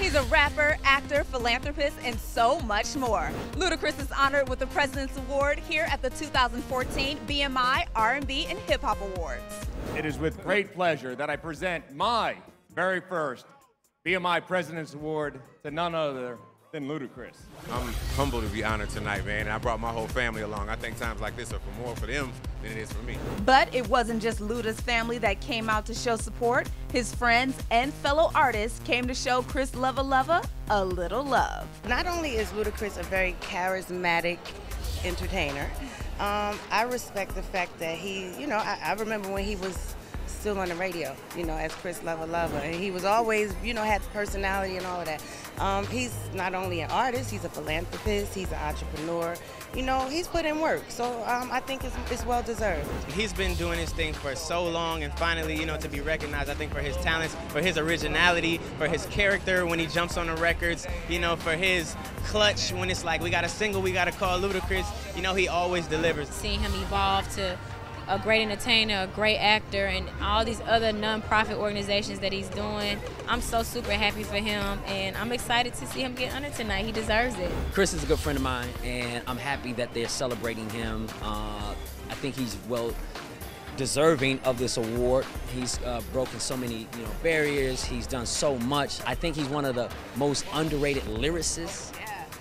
He's a rapper, actor, philanthropist, and so much more. Ludacris is honored with the President's Award here at the 2014 BMI R&B and Hip Hop Awards. It is with great pleasure that I present my very first BMI President's Award to none other than Ludacris. I'm humbled to be honored tonight, man, and I brought my whole family along. I think times like this are more for them than it is for me. But it wasn't just Luda's family that came out to show support. His friends and fellow artists came to show Chris Lova a little love. Not only is Ludacris a very charismatic entertainer, I respect the fact that he, I remember when he was still on the radio, as Chris Lova, and he was always, had personality and all of that. He's not only an artist, he's a philanthropist, he's an entrepreneur. He's put in work, so I think it's well deserved. He's been doing his thing for so long, and finally, to be recognized, I think, for his talents, for his originality, for his character when he jumps on the records, for his clutch when it's like, we got a single, we got to call Ludacris, he always delivers. Seeing him evolve to a great entertainer, a great actor, and all these other non-profit organizations that he's doing. I'm so super happy for him, and I'm excited to see him get honored tonight. He deserves it. Chris is a good friend of mine, and I'm happy that they're celebrating him. I think he's well deserving of this award. He's broken so many barriers. He's done so much. I think he's one of the most underrated lyricists.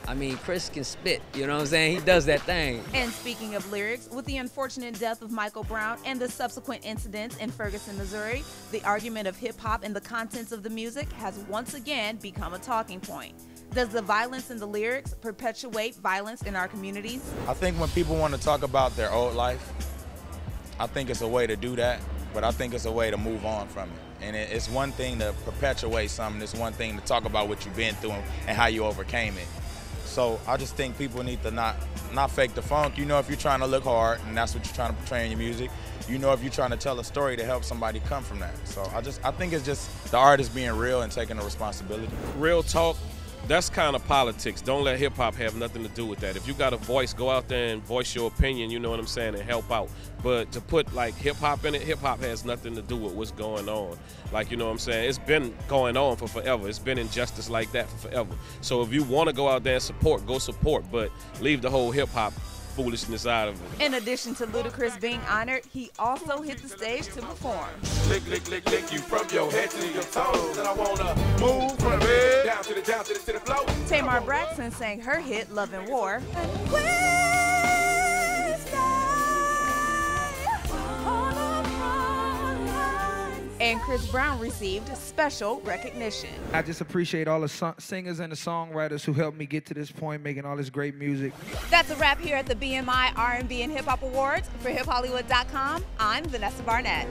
I mean, Chris can spit, you know what I'm saying? He does that thing. And speaking of lyrics, with the unfortunate death of Michael Brown and the subsequent incidents in Ferguson, Missouri, the argument of hip-hop and the contents of the music has once again become a talking point. Does the violence in the lyrics perpetuate violence in our communities? I think when people want to talk about their old life, I think it's a way to do that, but I think it's a way to move on from it. And it's one thing to perpetuate something, it's one thing to talk about what you've been through and how you overcame it. So I just think people need to not fake the funk. If you're trying to look hard and that's what you're trying to portray in your music, if you're trying to tell a story to help somebody come from that. So I think it's just the artist being real and taking the responsibility. Real talk, that's kind of politics. Don't let hip-hop have nothing to do with that. If you got a voice, go out there and voice your opinion, you know what I'm saying, and help out. But to put like hip-hop in it, hip-hop has nothing to do with what's going on. Like, you know what I'm saying, it's been going on for forever. It's been injustice like that for forever. So if you want to go out there and support, go support, but leave the whole hip-hop foolishness out of it. In addition to Ludacris being honored, he also hit the stage to perform. Lick you from your head to your toes. And I wanna move from the bed down to the floor. Tamar Braxton sang her hit Love and War. And Chris Brown received special recognition. I just appreciate all the singers and the songwriters who helped me get to this point, making all this great music. That's a wrap here at the BMI R&B and Hip Hop Awards. For HipHollywood.com, I'm Vanessa Barnett.